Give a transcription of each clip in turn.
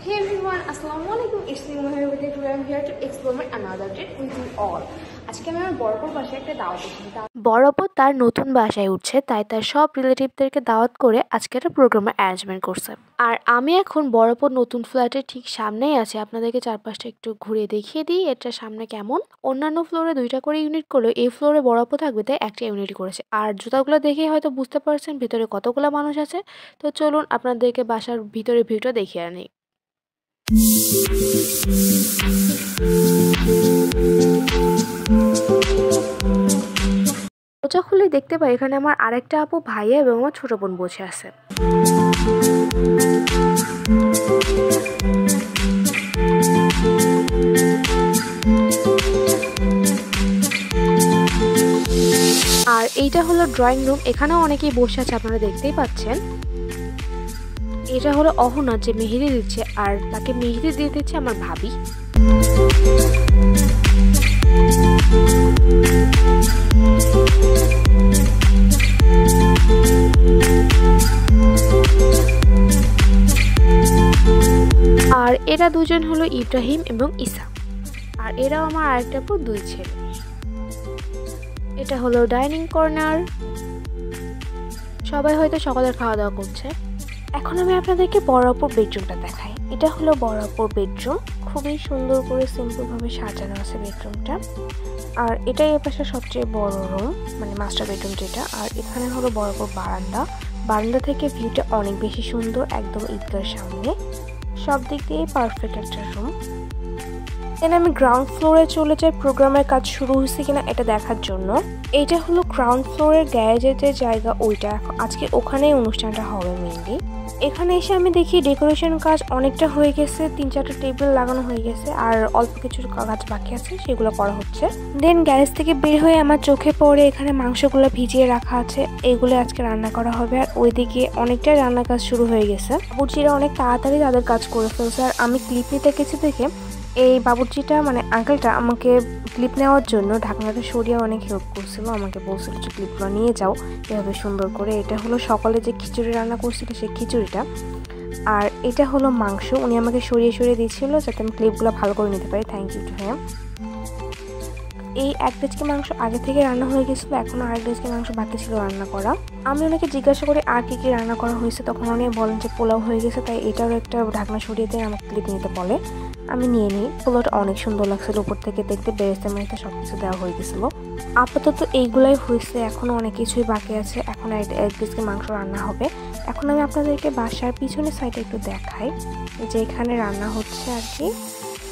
Hey everyone, Assalamualaikum. It's me Mohira. Today I'm here to experiment another date with you all. আজকে আমি আমার বড়পুর বাসায় একটা দাওয়াত দিয়েছি। বড়পুর তার নতুন বাসায় উঠছে, তাই তার সব রিলেটিভদেরকে দাওয়াত করে আজকে একটা প্রোগ্রামের অ্যারেঞ্জমেন্ট করছে। আর আমি এখন বড়পুর নতুন ফ্ল্যাটের ঠিক সামনেই আছি। আপনাদেরকে চারপাশটা একটু ঘুরে দেখিয়ে দিই এটা সামনে কেমন। অন্যান্য ফ্লোরে 2টা করে ইউনিট করলেও এই ফ্লোরে বড়পুর থাকবে তাই একটা ইউনিট করেছে। আর জুতাগুলো দেখেই হয়তো বুঝতে পারছেন ভিতরে কতগুলো মানুষ আছে। তো চলুন আপনাদেরকে বাসার ভিতরে ভিউটা দেখিয়ে আনি। দরজা খুলে দেখতে পাই এখানে আমার আরেকটা আপু, ভাইয়া এবং আমার ছোট বোন বসে আছে। আর এইটা হলো ড্রয়িং রুম, এখানেও অনেকেই বসে আছে, আপনারা দেখতেই পাচ্ছেন। এটা হলো অহনা যে মেহেদি দিচ্ছে, আর তাকে মেহেদি দিয়ে দিচ্ছে আমার ভাবি। আর এরা দুজন হলো ইব্রাহিম এবং ইসা, আর এরাও আমার আরেকটা পর 2 ছেলে। এটা হলো ডাইনিং কর্নার, সবাই হয়তো সকালের খাওয়া দাওয়া করছে। এখন আমি আপনাদেরকে বড়পুর বেডরুমটা দেখাই। এটা হলো বড়পুর বেডরুম, খুবই সুন্দর করে সিম্পলভাবে সাজানো আছে বেডরুমটা। আর এটাই এর পাশে সবচেয়ে বড় রুম, মানে মাস্টার বেডরুম যেটা। আর এখানে হলো বড়পুর বারান্দা, বারান্দা থেকে ভিউটা অনেক বেশি সুন্দর, একদম ঈদগার সামনে, সব দিক দিয়ে পারফেক্ট একটা রুম। দেন আমি গ্রাউন্ড ফ্লোরে চলে যাই প্রোগ্রামের কাজ শুরু হয়েছে কিনা এটা দেখার জন্য। এইটা হলো গ্রাউন্ড ফ্লোরের গ্যারেজের যে জায়গা, ওইটা আজকে ওখানেই অনুষ্ঠানটা হবে মেইনলি। এখানে এসে আমি দেখি ডেকোরেশন কাজ অনেকটা হয়ে গেছে, 3-4টা টেবিল লাগানো হয়ে গেছে, আর অল্প কিছু কাজ বাকি আছে, সেগুলো করা হচ্ছে। দেন গ্যারেজ থেকে বের হয়ে আমার চোখে পড়ে এখানে মাংসগুলো ভিজিয়ে রাখা আছে, এগুলো আজকে রান্না করা হবে। আর ওইদিকে অনেকটা রান্না কাজ শুরু হয়ে গেছে, বাবুর্চিরা অনেক তাড়াতাড়ি তাদের কাজ করে ফেলছে। আর আমি ক্লিপ নিতে গেছি দেখে এই বাবুর্চিটা মানে আঙ্কেলটা আমাকে ক্লিপ নেওয়ার জন্য ঢাকনাটা সরিয়ে অনেক হেল্প করছিল, আমাকে বলছিল যে ক্লিপগুলো নিয়ে যাও এভাবে সুন্দর করে। এটা হলো সকালে যে খিচুড়ি রান্না করছিল সেই খিচুড়িটা, আর এটা হলো মাংস, উনি আমাকে সরিয়ে সরিয়ে দিয়েছিল যাতে আমি ক্লিপগুলো ভালো করে নিতে পারি। Thank you to him. এই 1 কেজি মাংস আগে থেকে রান্না হয়ে গেছিলো, এখনও 1 কেজি মাংস বাকি ছিল রান্না করা। আমি ওনাকে জিজ্ঞাসা করি আর কি রান্না করা হয়েছে, তখন উনি বলেন যে পোলাও হয়ে গেছে, তাই এটারও একটা ঢাকনা সরিয়ে দিয়ে আমাকে ক্লিপ নিতে বলে। আমি নিয়ে নিই। পোলাওটা অনেক সুন্দর লাগছিল, উপর থেকে দেখতে বেরেস্তা মেরেস্তা সব কিছু দেওয়া হয়ে গেছিলো। আপাতত এইগুলাই হয়েছে, এখনও অনেক কিছুই বাকি আছে। এখন 1 কেজি মাংস রান্না হবে। এখন আমি আপনাদেরকে বাসার পিছনের সাইডে একটু দেখাই যে এখানে রান্না হচ্ছে আর কি।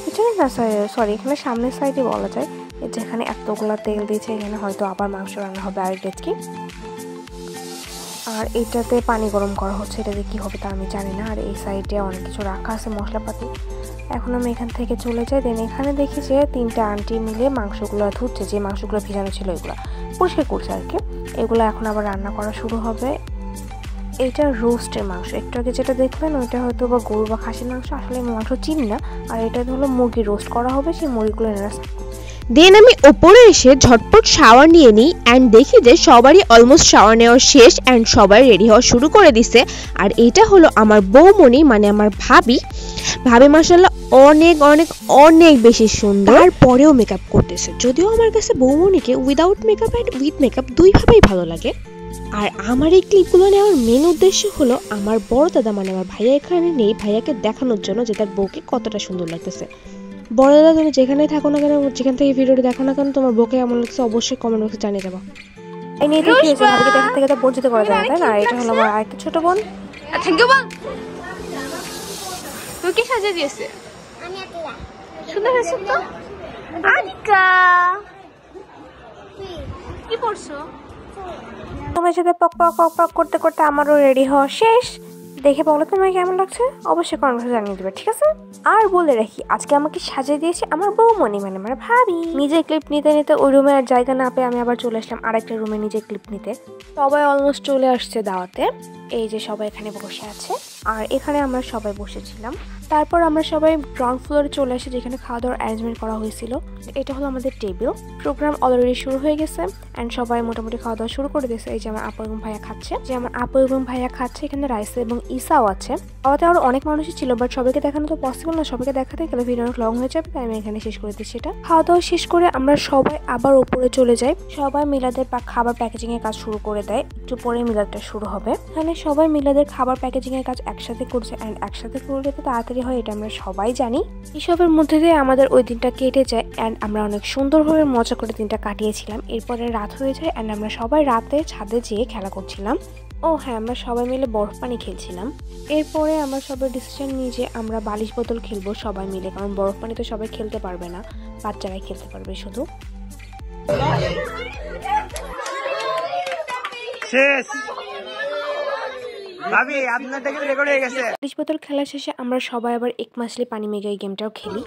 পিছনে না, সরি এখানে সামনের সাইডে বলা যায়, যেখানে এতগুলো তেল দিয়েছে এখানে হয়তো আবার মাংস রান্না হবে 1 কেজি। আর এটাতে পানি গরম করা হচ্ছে, এটাতে কী হবে তা আমি জানি না। আর এই সাইডে অনেক কিছু রাখা আছে মশলাপাতি। এখন আমি এখান থেকে চলে যাই। দেন এখানে দেখি যে 3টা আন্টি মিলে মাংসগুলো ধুচ্ছে, যে মাংসগুলো ভিজানো ছিল এগুলো পরিষ্কার করছে আর কি। এগুলো এখন আবার রান্না করা শুরু হবে। এইটা রোস্টের মাংস, একটু আগে যেটা দেখলেন ওইটা হয়তো বা গরু বা খাসির মাংস, আসলে আমি মাংস চিনি না। আর এটা হলো মুরগি রোস্ট করা হবে, সেই মুরগিগুলো এনারা। দেন আমি ওপরে এসে ঝটপট শাওয়ার নিয়ে নিই অ্যান্ড দেখি যে সবারই অলমোস্ট শাওয়ার নেওয়া শেষ অ্যান্ড সবাই রেডি হওয়া শুরু করে দিছে। আর এটা হলো আমার বৌমণি, মানে আমার ভাবি। মাশাআল্লাহ অনেক অনেক অনেক বেশি সুন্দর, তারপরেও মেকআপ করতেছে। যদিও আমার কাছে বৌমণিকে without makeup and with makeup দুইভাবেই ভালো লাগে। আর আমার এই ক্লিপগুলো নেওয়ার মেন উদ্দেশ্য হলো আমার বড় দাদা, মানে আমার ভাইয়া এখানে নেই, ভাইয়াকে দেখানোর জন্য যে তার বউকে কতটা সুন্দর লাগতেছে। বড় দাদা, তুমি যেখানেই থাকো না কেন, যেখান থেকে ভিডিওটা দেখো না কেন, তোমার বউকে এমন লাগছে অবশ্যই কমেন্ট বক্সে জানিয়ে যাবো। এই নিয়ে কি হয়েছে, ভাবিকে দেখা থেকে তো বঞ্চিত করা যায় না, তাই না? এটা হলো আমার আরেকটা ছোট বোন। থ্যাংক ইউ বল। তুই কি সাজিয়ে দিয়েছে? আমি আতিলা। সুন্দর হয়েছে তো আনিকা। কি পড়ছো? তোমার সাথে পক পক পক পক করতে করতে আমারও রেডি হওয়া শেষ। দেখে বলো তোমার কেমন লাগছে, অবশ্যই কমেন্ট বক্সে জানিয়ে দেবে, ঠিক আছে? আর বলে রাখি আজকে আমাকে সাজিয়ে দিয়েছে আমার বৌমণি, মানে আমার ভাবি। নিজে ক্লিপ নিতে নিতে ওই রুমে আর জায়গা না পেয়ে আমি আবার চলে আসলাম আরেকটা রুমে নিজে ক্লিপ নিতে। সবাই অলমোস্ট চলে আসছে দাওয়াতে, এই যে সবাই এখানে বসে আছে। আর এখানে আমরা সবাই বসেছিলাম। তারপর আমরা সবাই গ্রাউন্ড ফ্লোরে চলে আসি, যেখানে খাওয়া দাওয়ার অ্যারেঞ্জমেন্ট করা হয়েছিল। এটা হলো আমাদের টেবিল। প্রোগ্রাম অলরেডি শুরু হয়ে গেছে অ্যান্ড সবাই মোটামুটি খাওয়া দাওয়া শুরু করে দিয়েছে। এই যে আমার আপু এবং ভাইয়া খাচ্ছে, এখানে রাইসা এবং ইসাও আছে। খাওয়াতে আরো অনেক মানুষই ছিল, বাট সবাইকে দেখানো তো পসিবল না। সবাইকে দেখাতে গেলে ভিডিও অনেক লং হয়ে যাবে, তাই আমি এখানে শেষ করে দিচ্ছি এটা। খাওয়া দাওয়া শেষ করে আমরা সবাই আবার উপরে চলে যাই। সবাই মিলাদের খাবার প্যাকেজিং এর কাজ শুরু করে দেয়। একটু পরে মিলাদটা শুরু হবে। এখানে সবাই মিলাদের খাবার প্যাকেজিং এর কাজ একসাথে করছে অ্যান্ড একসাথে করলে তো তাড়াতাড়ি হয়, এটা আমরা সবাই জানি। এসবের মধ্যে দিয়ে আমাদের ওই দিনটা কেটে যায় অ্যান্ড আমরা অনেক সুন্দরভাবে মজা করে দিনটা কাটিয়েছিলাম। এরপরে রাত হয়ে যায় অ্যান্ড আমরা সবাই রাতে ছাদে যেয়ে খেলা করছিলাম। ও হ্যাঁ, আমরা সবাই মিলে বরফ পানি খেলছিলাম। এরপরে আমরা সবাই ডিসিশন নিই যে আমরা বালিশ বোতল খেলবো সবাই মিলে, কারণ বরফ পানি তো সবাই খেলতে পারবে না, বাচ্চারাই খেলতে পারবে শুধু। বালিশ বোতল খেলা শেষে আমরা সবাই আবার এক মাসলি পানি মেঘা এই গেমটাও খেলি।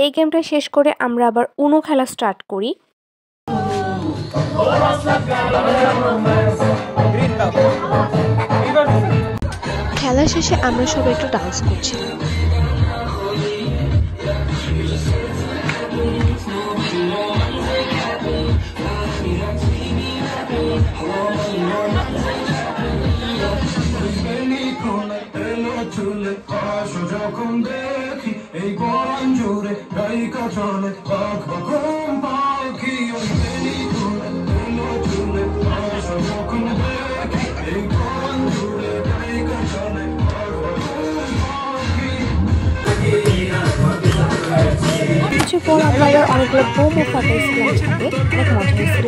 এই গেমটা শেষ করে আমরা আবার উনো খেলা স্টার্ট করি। খেলা শেষে আমরা সবাই একটু ডান্স করছিলাম। কিছু পর আমরা অনেকগুলো বোমও ফাটাইছিলাম ছাদে, অনেক মজা হয়েছিল।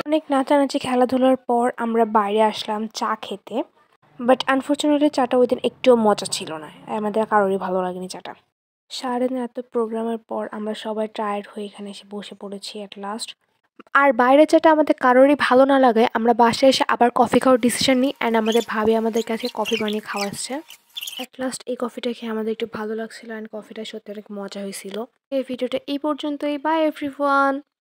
অনেক নাচানাচি খেলাধুলার পর আমরা বাইরে আসলাম চা খেতে, বাট আনফর্চুনেটলি চাটা ওই দিন একটুও মজা ছিল না, আমাদের কারোরই ভালো লাগেনি চাটা। সারাদিন এত প্রোগ্রামের পর আমরা সবাই টায়ার্ড হয়ে এখানে এসে বসে পড়েছি অ্যাট লাস্ট। আর বাইরে যেটা আমাদের কারোরই ভালো না লাগে, আমরা বাসায় এসে আবার কফি খাওয়ার ডিসিশন নিই অ্যান্ড আমাদের ভাবি আমাদের কাছে কফি বানিয়ে খাওয়াচ্ছে। অ্যাট লাস্ট এই কফিটা খেয়ে আমাদের একটু ভালো লাগছিল অ্যান্ড কফিটা সত্যি অনেক মজা হয়েছিল। এই ভিডিওটা এই পর্যন্তই। By everyone.